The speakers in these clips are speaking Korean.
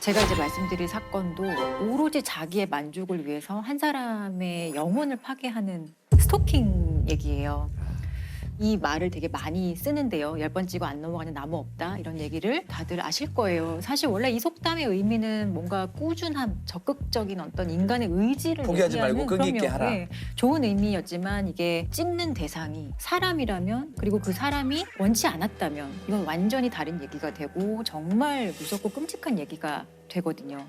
제가 이제 말씀드릴 사건도 오로지 자기의 만족을 위해서 한 사람의 영혼을 파괴하는 스토킹 얘기예요. 이 말을 되게 많이 쓰는데요. 10번 찍어 안 넘어가는 나무 없다 이런 얘기를 다들 아실 거예요. 사실 원래 이 속담의 의미는 뭔가 꾸준함, 적극적인 어떤 인간의 의지를 포기하지 말고 얘기하는 끈기 있게 하라. 네, 좋은 의미였지만 이게 찍는 대상이 사람이라면 그리고 그 사람이 원치 않았다면 이건 완전히 다른 얘기가 되고 정말 무섭고 끔찍한 얘기가 되거든요.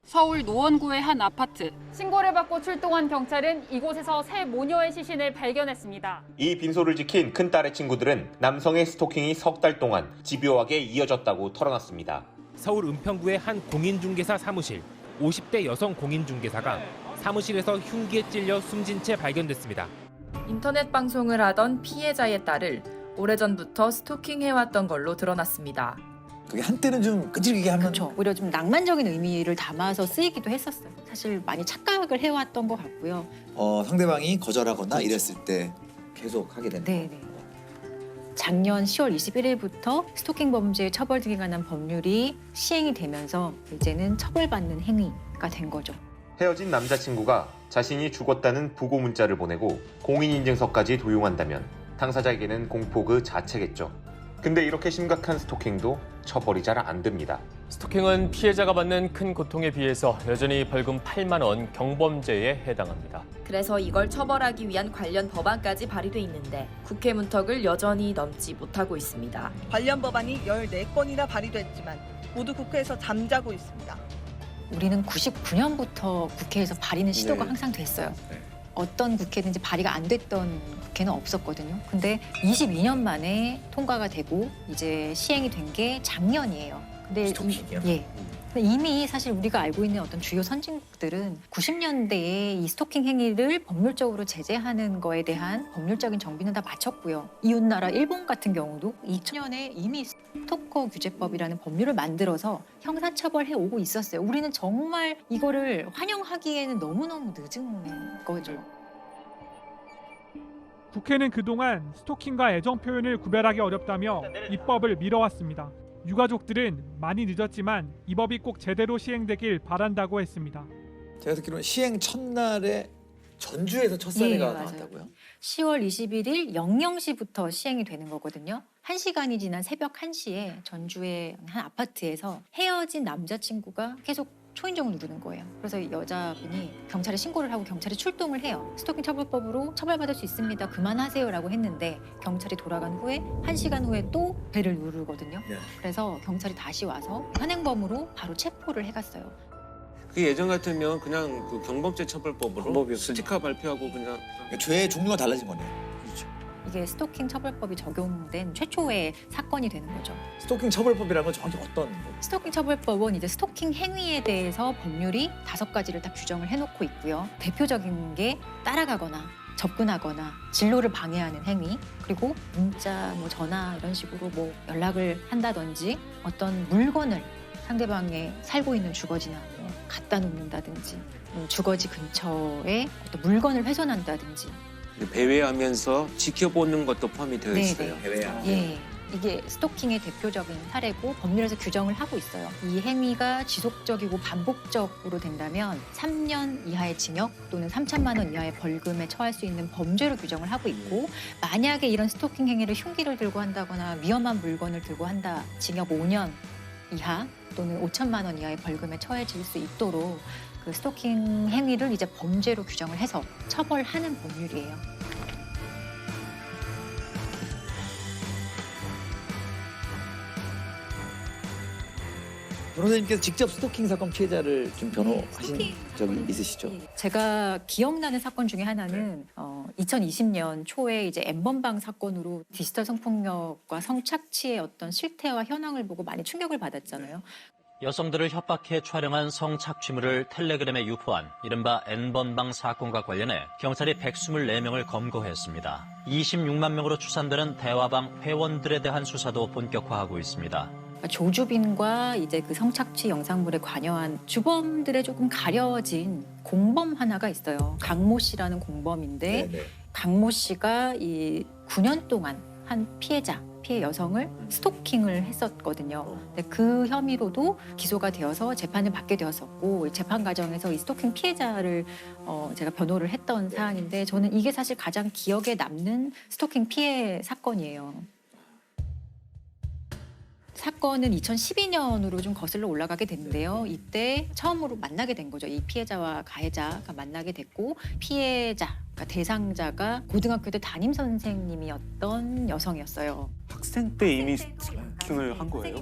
서울 노원구의 한 아파트. 신고를 받고 출동한 경찰은 이곳에서 새 모녀의 시신을 발견했습니다. 이 빈소를 지킨 큰딸의 친구들은 남성의 스토킹이 석 달 동안 집요하게 이어졌다고 털어놨습니다. 서울 은평구의 한 공인중개사 사무실. 50대 여성 공인중개사가 사무실에서 흉기에 찔려 숨진 채 발견됐습니다. 인터넷 방송을 하던 피해자의 딸을 오래전부터 스토킹해왔던 걸로 드러났습니다. 그게 한때는 좀 끈질기게 하면 그렇죠. 오히려 좀 낭만적인 의미를 담아서 쓰이기도 했었어요. 사실 많이 착각을 해왔던 것 같고요. 상대방이 거절하거나 이랬을 때 계속 하게 된다. 네네. 작년 10월 21일부터 스토킹 범죄 처벌 등에 관한 법률이 시행이 되면서 이제는 처벌받는 행위가 된 거죠. 헤어진 남자친구가 자신이 죽었다는 부고 문자를 보내고 공인인증서까지 도용한다면 당사자에게는 공포 그 자체겠죠. 근데 이렇게 심각한 스토킹도 처벌이 잘 안 됩니다. 스토킹은 피해자가 받는 큰 고통에 비해서 여전히 벌금 8만 원 경범죄에 해당합니다. 그래서 이걸 처벌하기 위한 관련 법안까지 발의돼 있는데 국회 문턱을 여전히 넘지 못하고 있습니다. 관련 법안이 14건이나 발의됐지만 모두 국회에서 잠자고 있습니다. 우리는 99년부터 국회에서 발의는 시도가 네. 항상 됐어요. 네. 어떤 국회든지 발의가 안 됐던 국회는 없었거든요. 근데 22년 만에 통과가 되고 이제 시행이 된 게 작년이에요. 근데 스토킹이요? 예. 근데 이미 사실 우리가 알고 있는 어떤 주요 선진국들은 90년대에 이 스토킹 행위를 법률적으로 제재하는 거에 대한 법률적인 정비는 다 마쳤고요. 이웃나라 일본 같은 경우도 2000년에 이미 스토커 규제법이라는 법률을 만들어서 형사처벌해 오고 있었어요. 우리는 정말 이거를 환영하기에는 너무너무 늦은 거죠. 국회는 그동안 스토킹과 애정 표현을 구별하기 어렵다며 입법을 미뤄왔습니다. 유가족들은 많이 늦었지만 이 법이 꼭 제대로 시행되길 바란다고 했습니다. 제가 듣기로는 시행 첫날에 전주에서 첫 사례가 예, 맞아요. 나왔다고요? 10월 21일 00시부터 시행이 되는 거거든요. 1시간이 지난 새벽 1시에 전주의 한 아파트에서 헤어진 남자친구가 계속 초인종을 누르는 거예요. 그래서 여자분이 경찰에 신고를 하고 경찰이 출동을 해요. 스토킹 처벌법으로 처벌받을 수 있습니다. 그만하세요라고 했는데 경찰이 돌아간 후에 1시간 후에 또 벨을 누르거든요. 네. 그래서 경찰이 다시 와서 현행범으로 바로 체포를 해갔어요. 그 예전 같으면 그냥 그 경범죄 처벌법으로 방법이었으니까. 스티커 발표하고 그냥 죄의 종류가 달라진 거네요. 이게 스토킹 처벌법이 적용된 최초의 사건이 되는 거죠. 스토킹 처벌법이라는 건 정확히 어떤 거? 스토킹 처벌법은 이제 스토킹 행위에 대해서 법률이 5가지를 다 규정을 해놓고 있고요. 대표적인 게 따라가거나 접근하거나 진로를 방해하는 행위, 그리고 문자, 전화 이런 식으로 연락을 한다든지 어떤 물건을 상대방의 살고 있는 주거지나 갖다 놓는다든지 주거지 근처에 어떤 물건을 훼손한다든지. 배회하면서 지켜보는 것도 포함이 되어 있어요. 해외야. 예, 이게 스토킹의 대표적인 사례고 법률에서 규정을 하고 있어요. 이 행위가 지속적이고 반복적으로 된다면 3년 이하의 징역 또는 3천만 원 이하의 벌금에 처할 수 있는 범죄로 규정을 하고 있고, 만약에 이런 스토킹 행위를 흉기를 들고 한다거나 위험한 물건을 들고 한다, 징역 5년 이하 또는 5천만 원 이하의 벌금에 처해질 수 있도록 그 스토킹 행위를 이제 범죄로 규정을 해서 처벌하는 법률이에요. 변호사님께서 직접 스토킹 사건 피해자를 좀 변호하신 스토킹 적이 사건. 있으시죠? 제가 기억나는 사건 중에 하나는 2020년 초에 이제 N번방 사건으로 디지털 성폭력과 성착취의 어떤 실태와 현황을 보고 많이 충격을 받았잖아요. 여성들을 협박해 촬영한 성착취물을 텔레그램에 유포한 이른바 N번방 사건과 관련해 경찰이 124명을 검거했습니다. 26만 명으로 추산되는 대화방 회원들에 대한 수사도 본격화하고 있습니다. 조주빈과 이제 그 성착취 영상물에 관여한 주범들의 조금 가려진 공범 하나가 있어요. 강모 씨라는 공범인데 네네. 강모 씨가 이 9년 동안 한 피해자 피해 여성을 스토킹을 했었거든요. 근데 그 혐의로도 기소가 되어서 재판을 받게 되었었고 재판 과정에서 이 스토킹 피해자를 제가 변호를 했던 사안인데 저는 이게 사실 가장 기억에 남는 스토킹 피해 사건이에요. 사건은 2012년으로 좀 거슬러 올라가게 됐는데요. 이때 처음으로 만나게 된 거죠. 이 피해자와 가해자가 만나게 됐고 피해자, 그러니까 대상자가 고등학교 때 담임 선생님이었던 여성이었어요. 학생 때 이미 스토킹을 한 거예요?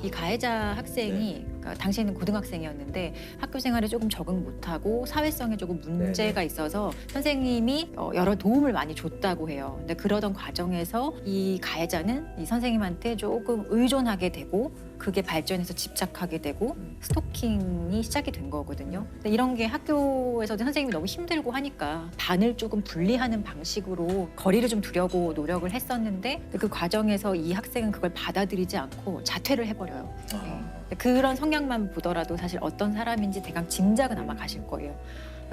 이 가해자 학생이 그러니까 당시에는 고등학생이었는데 학교 생활에 조금 적응 못하고 사회성에 조금 문제가 있어서 선생님이 여러 도움을 많이 줬다고 해요. 근데 그러던 과정에서 이 가해자는 이 선생님한테 조금 의존하게 되고 그게 발전해서 집착하게 되고 스토킹이 시작이 된 거거든요. 근데 이런 게 학교에서도 선생님이 너무 힘들고 하니까 반을 조금 분리하는 방식으로 거리를 좀 두려고 노력을 했었는데 그 과정에서 이 학생은 그걸 받아들이지 않고 자퇴를 해버려요. 그런 성향만 보더라도 사실 어떤 사람인지 대강 짐작은 아마 가실 거예요.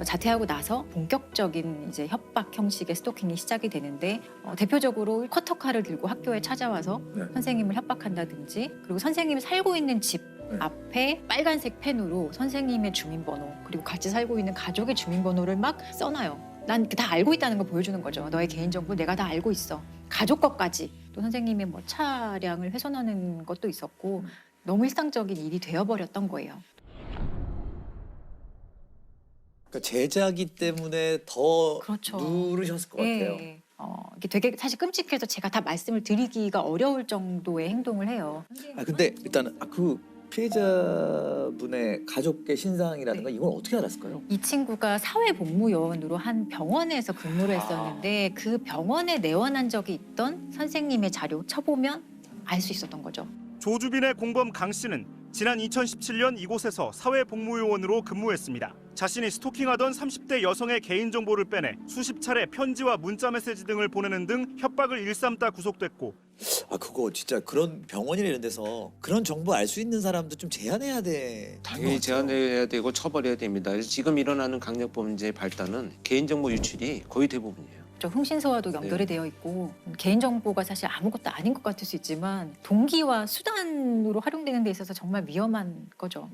자퇴하고 나서 본격적인 이제 협박 형식의 스토킹이 시작이 되는데 대표적으로 커터칼을 들고 학교에 찾아와서 선생님을 협박한다든지 그리고 선생님이 살고 있는 집 앞에 빨간색 펜으로 선생님의 주민번호 그리고 같이 살고 있는 가족의 주민번호를 막 써놔요. 난 다 알고 있다는 걸 보여주는 거죠. 너의 개인정보 내가 다 알고 있어. 가족 것까지. 또 선생님의 뭐 차량을 훼손하는 것도 있었고 너무 일상적인 일이 되어버렸던 거예요. 그러니까 제자기 때문에 더 그렇죠. 누르셨을 것 같아요. 이게 되게 사실 끔찍해서 제가 다 말씀을 드리기가 어려울 정도의 행동을 해요. 근데 일단은 그 피해자분의 가족의 신상이라든가 이건 어떻게 알았을까요? 이 친구가 사회복무요원으로 한 병원에서 근무를 했었는데 그 병원에 내원한 적이 있던 선생님의 자료 쳐보면 알 수 있었던 거죠. 조주빈의 공범 강 씨는 지난 2017년 이곳에서 사회복무요원으로 근무했습니다. 자신이 스토킹하던 30대 여성의 개인정보를 빼내 수십 차례 편지와 문자메시지 등을 보내는 등 협박을 일삼다 구속됐고 그거 진짜 그런 병원이나 이런 데서 그런 정보 알 수 있는 사람도 좀 제한해야 돼. 당연히 제한해야 되고 처벌해야 됩니다. 그래서 지금 일어나는 강력범죄의 발단은 개인정보 유출이 거의 대부분이에요. 흥신소와도 연결이 되어 있고 개인정보가 사실 아무것도 아닌 것 같을 수 있지만 동기와 수단으로 활용되는 데 있어서 정말 위험한 거죠.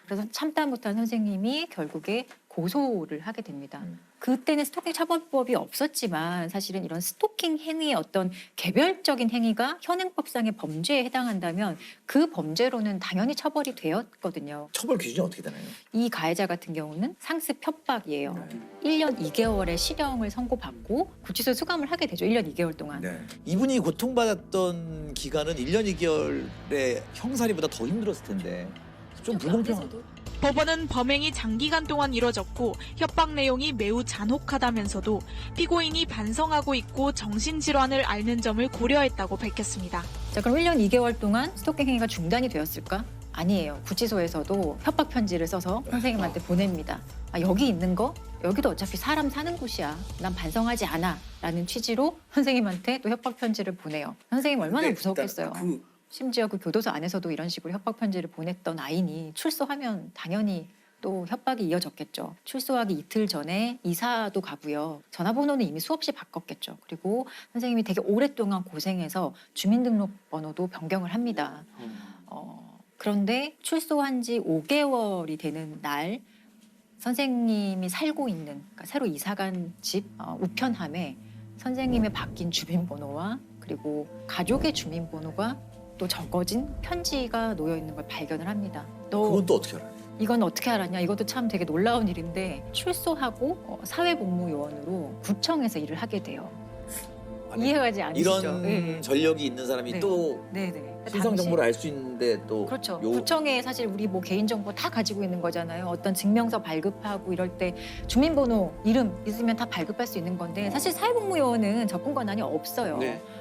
그래서 참다 못한 선생님이 결국에 고소를 하게 됩니다. 그때는 스토킹 처벌법이 없었지만 사실은 이런 스토킹 행위의 어떤 개별적인 행위가 현행법상의 범죄에 해당한다면 그 범죄로는 당연히 처벌이 되었거든요. 처벌 기준이 어떻게 되나요? 이 가해자 같은 경우는 상습 협박이에요. 1년 2개월의 실형을 선고받고 구치소 수감을 하게 되죠. 1년 2개월 동안. 이분이 고통받았던 기간은 1년 2개월의 형사리보다 더 힘들었을 텐데 좀 불공평하죠. 법원은 범행이 장기간 동안 이뤄졌고 협박 내용이 매우 잔혹하다면서도 피고인이 반성하고 있고 정신질환을 앓는 점을 고려했다고 밝혔습니다. 자, 그럼 1년 2개월 동안 스토킹 행위가 중단이 되었을까? 아니에요. 구치소에서도 협박 편지를 써서 선생님한테 보냅니다. 여기 있는 거? 여기도 어차피 사람 사는 곳이야. 난 반성하지 않아. 라는 취지로 선생님한테 또 협박 편지를 보내요. 선생님 얼마나 무섭겠어요. 심지어 그 교도소 안에서도 이런 식으로 협박 편지를 보냈던 아이니 출소하면 당연히 또 협박이 이어졌겠죠. 출소하기 이틀 전에 이사도 가고요. 전화번호는 이미 수없이 바꿨겠죠. 그리고 선생님이 되게 오랫동안 고생해서 주민등록번호도 변경을 합니다. 그런데 출소한 지 5개월이 되는 날 선생님이 살고 있는 그러니까 새로 이사간 집 우편함에 선생님의 바뀐 주민번호와 그리고 가족의 주민번호가 또 적어진 편지가 놓여 있는 걸 발견을 합니다. 그건 또 어떻게 알아요? 이건 어떻게 알았냐? 이것도 참 되게 놀라운 일인데 출소하고 사회복무요원으로 구청에서 일을 하게 돼요. 이해가지 않으시죠? 이런 전력이 있는 사람이 또 신상 정보를 알 수 있는데 또 그렇죠. 구청에 사실 우리 뭐 개인정보 다 가지고 있는 거잖아요. 어떤 증명서 발급하고 이럴 때 주민번호, 이름 있으면 다 발급할 수 있는 건데 사실 사회복무요원은 접근 권한이 없어요.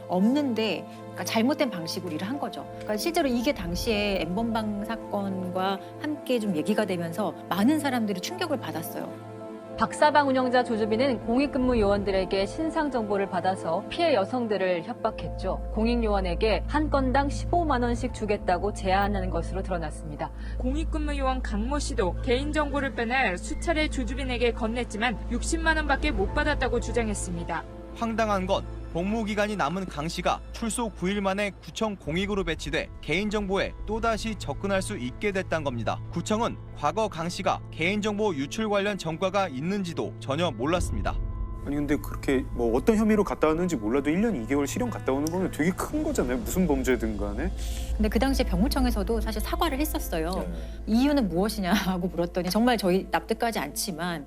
없는데 그러니까 잘못된 방식으로 일을 한 거죠. 그러니까 실제로 이게 당시에 N번방 사건과 함께 좀 얘기가 되면서 많은 사람들이 충격을 받았어요. 박사방 운영자 조주빈은 공익근무 요원들에게 신상 정보를 받아서 피해 여성들을 협박했죠. 공익요원에게 한 건당 15만 원씩 주겠다고 제안하는 것으로 드러났습니다. 공익근무 요원 강모 씨도 개인정보를 빼내 수차례 조주빈에게 건넸지만 60만 원밖에 못 받았다고 주장했습니다. 황당한 건 복무 기간이 남은 강 씨가 출소 9일 만에 구청 공익으로 배치돼 개인정보에 또다시 접근할 수 있게 됐단 겁니다. 구청은 과거 강 씨가 개인정보 유출 관련 전과가 있는지도 전혀 몰랐습니다. 아니 근데 그렇게 뭐 어떤 혐의로 갔다 왔는지 몰라도 1년 2개월 실형 갔다 오는 거면 되게 큰 거잖아요. 무슨 범죄든 간에. 근데 그 당시에 병무청에서도 사실 사과를 했었어요. 이유는 무엇이냐고 물었더니 정말 저희 납득하지 않지만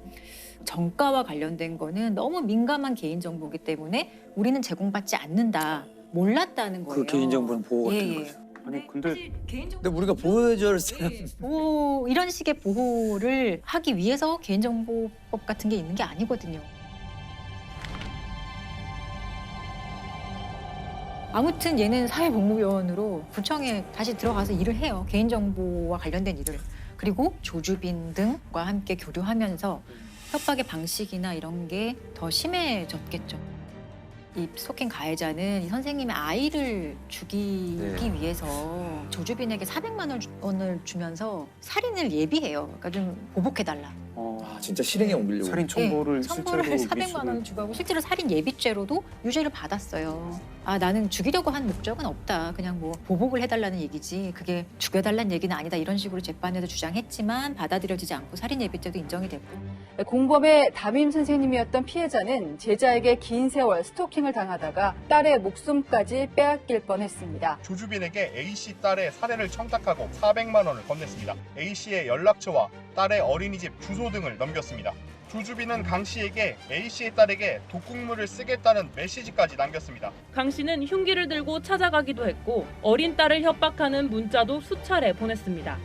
정가와 관련된 거는 너무 민감한 개인정보이기 때문에 우리는 제공받지 않는다. 몰랐다는 거예요. 그 개인정보는 보호가 되는 거죠. 아니 근데 우리가 보호해줄 사람 보호, 이런 식의 보호를 하기 위해서 개인정보법 같은 게 있는 게 아니거든요. 아무튼 얘는 사회복무요원으로 구청에 다시 들어가서 일을 해요. 개인정보와 관련된 일을. 그리고 조주빈 등과 함께 교류하면서 협박의 방식이나 이런 게 더 심해졌겠죠. 이 스토킹 가해자는 이 선생님의 아이를 죽이기 위해서 조주빈에게 400만 원을 주면서 살인을 예비해요. 그러니까 좀 보복해달라. 진짜 실행에 옮기려고. 살인 청구를 청구를 실제로 400만 원을 주고 하고 실제로 살인 예비죄로도 유죄를 받았어요. 나는 죽이려고 한 목적은 없다. 그냥 뭐 보복을 해달라는 얘기지. 그게 죽여달라는 얘기는 아니다. 이런 식으로 재판에서 주장했지만 받아들여지지 않고 살인 예비죄도 인정이 됐고. 공범의 담임 선생님이었던 피해자는 제자에게 긴 세월 스토킹을 당하다가 딸의 목숨까지 빼앗길 뻔했습니다. 조주빈에게 A씨 딸의 살해를 청탁하고 400만 원을 건넸습니다. A씨의 연락처와 딸의 어린이집 주소 등을 넘겼습니다. 조주빈은 강 씨에게 A씨의 딸에게 독극물을 쓰겠다는 메시지까지 남겼습니다. 강 씨는 흉기를 들고 찾아가기도 했고 어린 딸을 협박하는 문자도 수차례 보냈습니다.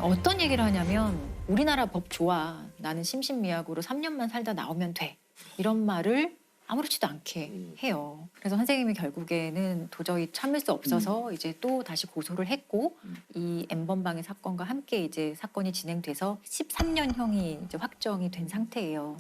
어떤 얘기를 하냐면 우리나라 법 좋아. 나는 심신미약으로 3년만 살다 나오면 돼. 이런 말을 아무렇지도 않게 해요. 그래서 선생님이 결국에는 도저히 참을 수 없어서 이제 또 다시 고소를 했고 이 N번방의 사건과 함께 이제 사건이 진행돼서 13년형이 이제 확정이 된 상태예요.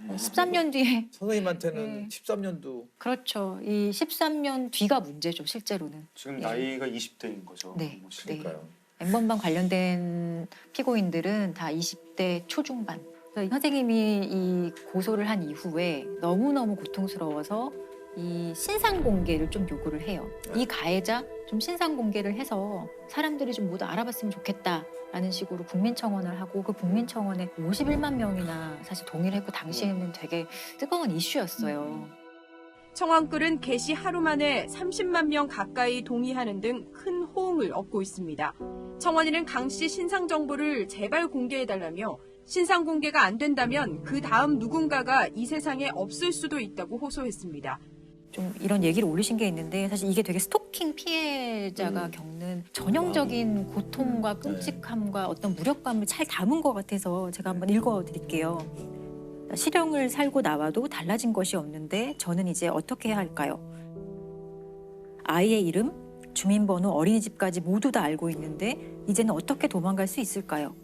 13년 뒤에 선생님한테는 13년도 그렇죠. 이 13년 뒤가 문제죠, 실제로는. 지금 나이가 20대인 거죠. 네. 그러니까요. N번방 관련된 피고인들은 다 20대 초중반. 그래서 선생님이 이 고소를 한 이후에 너무너무 고통스러워서 이 신상 공개를 좀 요구를 해요. 이 가해자 좀 신상 공개를 해서 사람들이 좀 모두 알아봤으면 좋겠다라는 식으로 국민청원을 하고 그 국민청원에 51만 명이나 사실 동의를 했고 당시에는 되게 뜨거운 이슈였어요. 청원글은 게시 하루 만에 30만 명 가까이 동의하는 등 큰 호응을 얻고 있습니다. 청원인은 강 씨 신상 정보를 제발 공개해달라며 신상 공개가 안 된다면 그 다음 누군가가 이 세상에 없을 수도 있다고 호소했습니다. 좀 이런 얘기를 올리신 게 있는데 사실 이게 되게 스토킹 피해자가 겪는 전형적인 고통과 끔찍함과 어떤 무력감을 잘 담은 것 같아서 제가 한번 읽어드릴게요. 실형을 살고 나와도 달라진 것이 없는데 저는 이제 어떻게 해야 할까요? 아이의 이름, 주민번호, 어린이집까지 모두 다 알고 있는데 이제는 어떻게 도망갈 수 있을까요?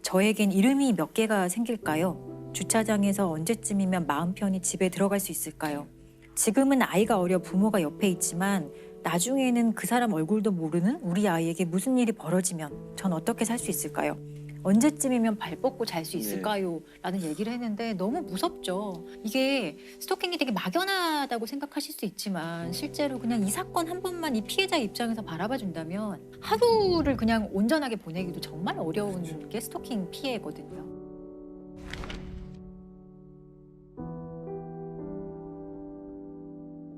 저에겐 이름이 몇 개가 생길까요? 주차장에서 언제쯤이면 마음 편히 집에 들어갈 수 있을까요? 지금은 아이가 어려 부모가 옆에 있지만 나중에는 그 사람 얼굴도 모르는 우리 아이에게 무슨 일이 벌어지면 전 어떻게 살 수 있을까요? 언제쯤이면 발 뻗고 잘 수 있을까요? 라는 얘기를 했는데 너무 무섭죠. 이게 스토킹이 되게 막연하다고 생각하실 수 있지만 실제로 그냥 이 사건 한 번만 이 피해자 입장에서 바라봐 준다면 하루를 그냥 온전하게 보내기도 정말 어려운 게 스토킹 피해거든요.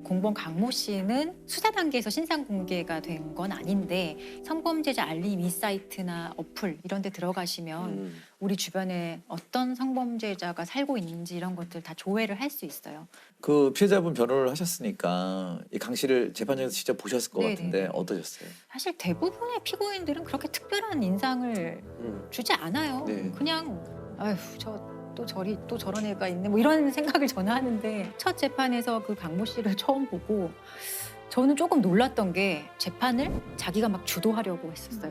공범 강모 씨는 수사 단계에서 신상 공개가 된 건 아닌데 성범죄자 알림 이 사이트나 어플 이런 데 들어가시면 우리 주변에 어떤 성범죄자가 살고 있는지 이런 것들 다 조회를 할 수 있어요. 그 피해자분 변호를 하셨으니까 이 강 씨를 재판장에서 직접 보셨을 것 같은데 어떠셨어요? 사실 대부분의 피고인들은 그렇게 특별한 인상을 주지 않아요. 그냥 아휴 또 저런 애가 있네 뭐 이런 생각을 저는 하는데 첫 재판에서 그 강모 씨를 처음 보고 저는 조금 놀랐던 게 재판을 자기가 막 주도하려고 했었어요.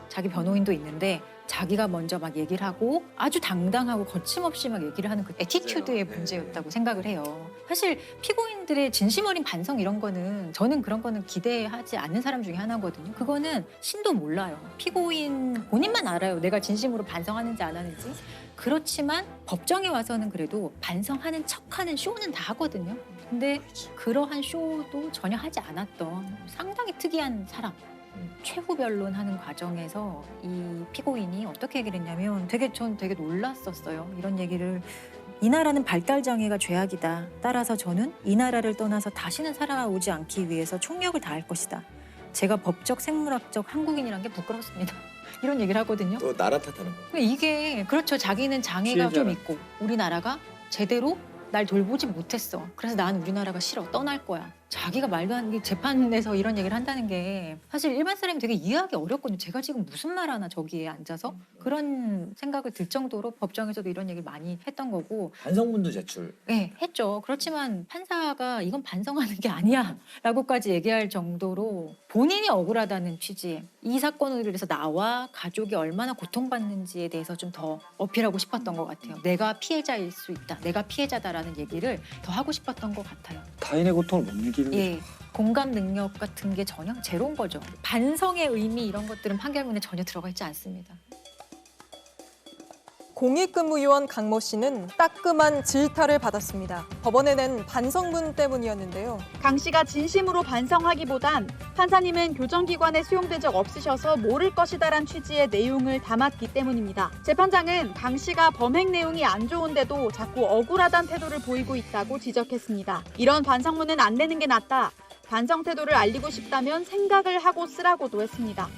자기 변호인도 있는데 자기가 먼저 막 얘기를 하고 아주 당당하고 거침없이 막 얘기를 하는 그 애티튜드의 문제였다고 생각을 해요. 사실 피고인들의 진심 어린 반성 이런 거는 저는 그런 거는 기대하지 않는 사람 중에 하나거든요. 그거는 신도 몰라요. 피고인 본인만 알아요. 내가 진심으로 반성하는지 안 하는지. 그렇지만 법정에 와서는 그래도 반성하는 척하는 쇼는 다 하거든요. 근데 그러한 쇼도 전혀 하지 않았던 상당히 특이한 사람. 최후 변론하는 과정에서 이 피고인이 어떻게 얘기를 했냐면 전 되게 놀랐었어요. 이런 얘기를. 이 나라는 발달 장애가 죄악이다. 따라서 저는 이 나라를 떠나서 다시는 살아오지 않기 위해서 총력을 다할 것이다. 제가 법적, 생물학적 한국인이란 게 부끄럽습니다. 이런 얘기를 하거든요. 또 나라 탓하는 거. 이게 그렇죠. 자기는 장애가 좀 있고 우리나라가 제대로 날 돌보지 못했어. 그래서 난 우리나라가 싫어. 떠날 거야. 자기가 말도 안 되게 재판에서 이런 얘기를 한다는 게 사실 일반 사람이 되게 이해하기 어렵거든요. 제가 지금 무슨 말 하나 저기에 앉아서 그런 생각을 들 정도로 법정에서도 이런 얘기를 많이 했던 거고. 반성문도 제출. 네, 했죠. 그렇지만 판사가 이건 반성하는 게 아니야 라고까지 얘기할 정도로 본인이 억울하다는 취지에 이 사건으로 인해서 나와 가족이 얼마나 고통받는지에 대해서 좀 더 어필하고 싶었던 것 같아요. 내가 피해자일 수 있다. 내가 피해자다라는 얘기를 더 하고 싶었던 것 같아요. 타인의 고통을 못 느끼는 예, 공감 능력 같은 게 전혀 제로인 거죠. 반성의 의미 이런 것들은 판결문에 전혀 들어가 있지 않습니다. 공익근무요원 강모 씨는 따끔한 질타를 받았습니다. 법원에 낸 반성문 때문이었는데요. 강 씨가 진심으로 반성하기보단 판사님은 교정기관에 수용된 적 없으셔서 모를 것이다란 취지의 내용을 담았기 때문입니다. 재판장은 강 씨가 범행 내용이 안 좋은데도 자꾸 억울하다는 태도를 보이고 있다고 지적했습니다. 이런 반성문은 안 내는 게 낫다. 반성 태도를 알리고 싶다면 생각을 하고 쓰라고도 했습니다.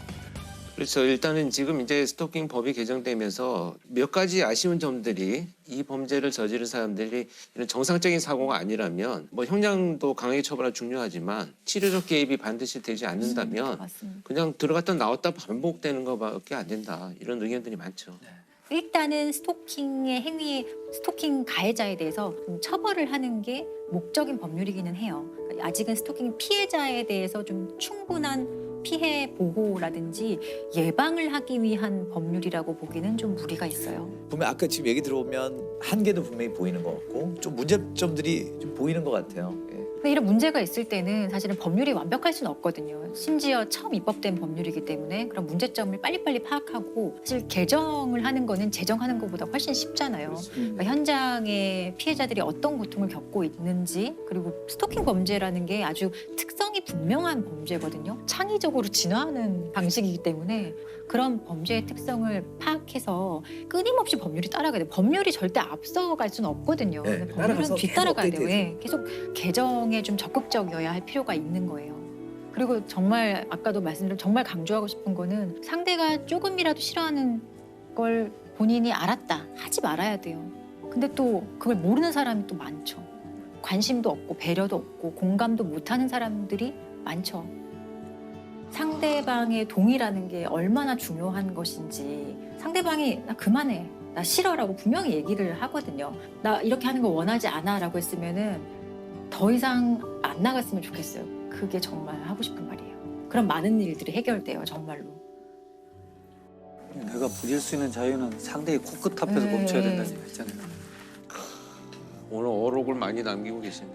그렇죠. 일단은 지금 이제 스토킹 법이 개정되면서 몇 가지 아쉬운 점들이 이 범죄를 저지른 사람들이 이런 정상적인 사고가 아니라면 뭐 형량도 강하게 처벌하기 중요하지만 치료적 개입이 반드시 되지 않는다면 그냥 들어갔다 나왔다 반복되는 것밖에 안 된다. 이런 의견들이 많죠. 일단은 스토킹의 행위, 스토킹 가해자에 대해서 처벌을 하는 게 목적인 법률이기는 해요. 아직은 스토킹 피해자에 대해서 좀 충분한 피해 보호라든지 예방을 하기 위한 법률이라고 보기는 좀 무리가 있어요. 보면 아까 지금 얘기 들어보면 한계도 분명히 보이는 것 같고 좀 문제점들이 좀 보이는 것 같아요. 예. 근데 이런 문제가 있을 때는 사실은 법률이 완벽할 수는 없거든요. 심지어 처음 입법된 법률이기 때문에 그런 문제점을 빨리빨리 파악하고 사실 개정을 하는 거는 제정하는 것보다 훨씬 쉽잖아요. 그러니까 현장의 피해자들이 어떤 고통을 겪고 있는지 그리고 스토킹 범죄라는 게 아주 특성이 분명한 범죄거든요. 창의적으로 진화하는 방식이기 때문에 그런 범죄의 특성을 파악해서 끊임없이 법률이 따라가야 돼요. 법률이 절대 앞서갈 수는 없거든요. 네, 법률은 뒤따라가야 돼요. 계속 예, 계속 개정에 좀 적극적이어야 할 필요가 있는 거예요. 그리고 정말 아까도 말씀드린 정말 강조하고 싶은 거는 상대가 조금이라도 싫어하는 걸 본인이 알았다. 하지 말아야 돼요. 근데 또 그걸 모르는 사람이 또 많죠. 관심도 없고 배려도 없고 공감도 못하는 사람들이 많죠. 상대방의 동의라는 게 얼마나 중요한 것인지 상대방이 나 그만해, 나 싫어라고 분명히 얘기를 하거든요. 나 이렇게 하는 거 원하지 않아 라고 했으면은 더 이상 안 나갔으면 좋겠어요. 그게 정말 하고 싶은 말이에요. 그럼 많은 일들이 해결돼요, 정말로. 내가 부릴 수 있는 자유는 상대의 코끝 앞에서 멈춰야 된다는 얘기 있잖아요. 오늘 어록을 많이 남기고 계시네.